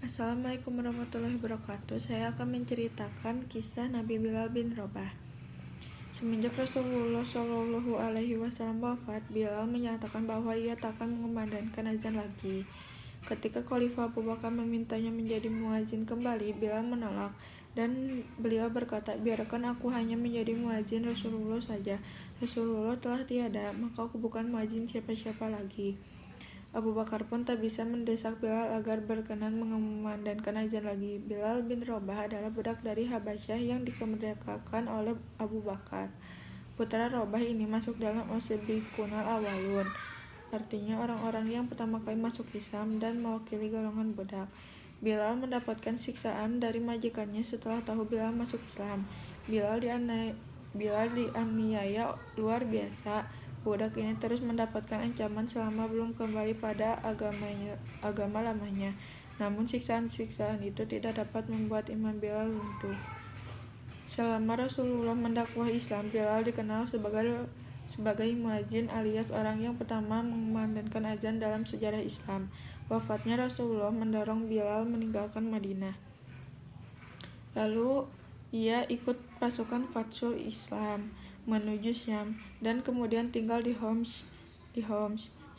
Assalamualaikum warahmatullahi wabarakatuh. Saya akan menceritakan kisah Nabi Bilal bin Rabah. Semenjak Rasulullah Shallallahu Alaihi Wasallam wafat, Bilal menyatakan bahwa ia tak akan mengumandangkan azan lagi. Ketika Khalifah Abu Bakar memintanya menjadi muadzin kembali, Bilal menolak dan beliau berkata, "Biarkan aku hanya menjadi muadzin Rasulullah saja. Rasulullah telah tiada, maka aku bukan muadzin siapa-siapa lagi." Abu Bakar pun tak bisa mendesak Bilal agar berkenan mengumandangkan azan lagi. Bilal bin Rabah adalah budak dari Habasyah yang dikemerdekakan oleh Abu Bakar. Putra Rabah ini masuk dalam as-sabiqunal awwalun, artinya orang-orang yang pertama kali masuk Islam dan mewakili golongan budak. Bilal mendapatkan siksaan dari majikannya setelah tahu Bilal masuk Islam. Bilal dianiaya luar biasa. Budak ini terus mendapatkan ancaman selama belum kembali pada agama lamanya. Namun siksaan-siksaan itu tidak dapat membuat iman Bilal runtuh. Selama Rasulullah mendakwah Islam, Bilal dikenal sebagai muadzin alias orang yang pertama mengumandangkan azan dalam sejarah Islam. Wafatnya Rasulullah mendorong Bilal meninggalkan Madinah. Lalu ia ikut pasukan Fatsul Islam menuju Syam dan kemudian tinggal di Homs,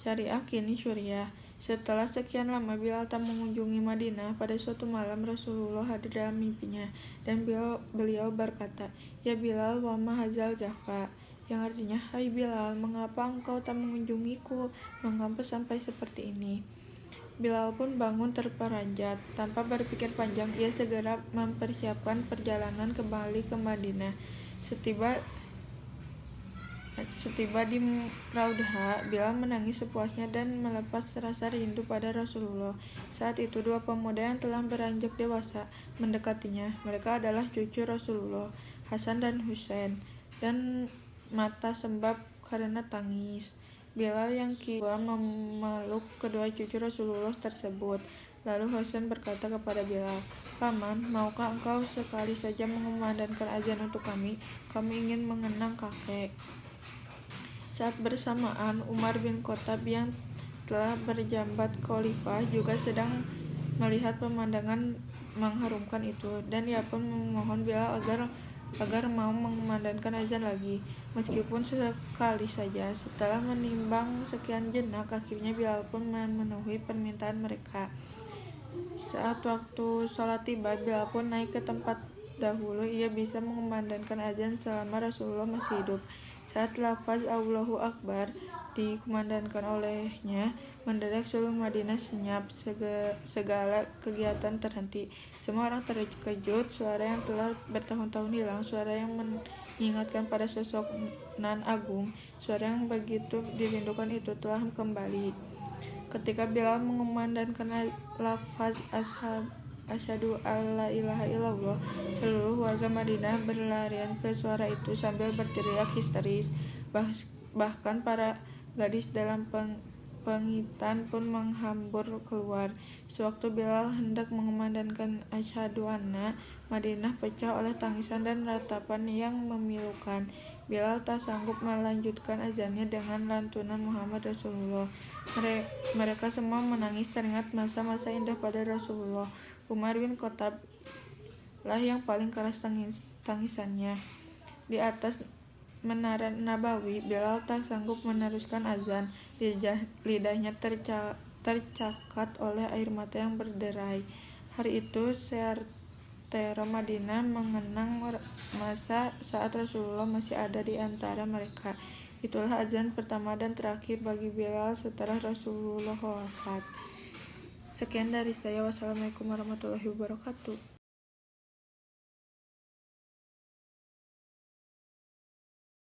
Syariah kini Suriah. Setelah sekian lama Bilal tak mengunjungi Madinah, pada suatu malam Rasulullah hadir dalam mimpinya dan beliau berkata, "Ya Bilal, wa ma hadzal jafa," yang artinya, "Hai Bilal, mengapa engkau tak mengunjungiku? Mengapa sampai seperti ini?" Bilal pun bangun terperanjat. Tanpa berpikir panjang, ia segera mempersiapkan perjalanan kembali ke Madinah. Setiba di Raudhah, Bilal menangis sepuasnya dan melepas rasa rindu pada Rasulullah. Saat itu dua pemuda yang telah beranjak dewasa mendekatinya. Mereka adalah cucu Rasulullah, Hasan dan Husain, dan mata sembab karena tangis. Bilal yang kedua memeluk kedua cucu Rasulullah tersebut. Lalu Hasan berkata kepada Bilal, "Paman, maukah engkau sekali saja mengumandangkan azan untuk kami? Kami ingin mengenang kakek." Saat bersamaan, Umar bin Khattab yang telah berjabat khalifah juga sedang melihat pemandangan mengharumkan itu, dan ia pun memohon Bilal agar mau mengumandangkan azan lagi, meskipun sekali saja. Setelah menimbang sekian jenak, akhirnya Bilal pun memenuhi permintaan mereka. Saat waktu sholat tiba, Bilal pun naik ke tempat dahulu ia bisa mengumandangkan azan selama Rasulullah masih hidup. Saat lafaz Allahu Akbar dikumandangkan olehnya, mendadak seluruh Madinah senyap, segala kegiatan terhenti. Semua orang terkejut, suara yang telah bertahun-tahun hilang, suara yang mengingatkan pada sosok nan agung, suara yang begitu dirindukan itu telah kembali. Ketika Bilal mengumandangkan lafaz Asyhadu alla ilaha illallah, seluruh warga Madinah berlarian ke suara itu sambil berteriak histeris. Bahkan para gadis dalam pengitan pun menghambur keluar. Sewaktu Bilal hendak mengumandangkan asyhadu anna, Madinah pecah oleh tangisan dan ratapan yang memilukan. Bilal tak sanggup melanjutkan azannya dengan lantunan Muhammad Rasulullah. Mereka semua menangis teringat masa-masa indah pada Rasulullah. Umar bin Khattab lah yang paling keras tangisannya. Di atas menara Nabawi, Bilal tak sanggup meneruskan azan. Lidahnya tercakat oleh air mata yang berderai. Hari itu seantero Madinah mengenang masa saat Rasulullah masih ada di antara mereka. Itulah azan pertama dan terakhir bagi Bilal setelah Rasulullah wafat. Sekian dari saya. Wassalamualaikum warahmatullahi wabarakatuh.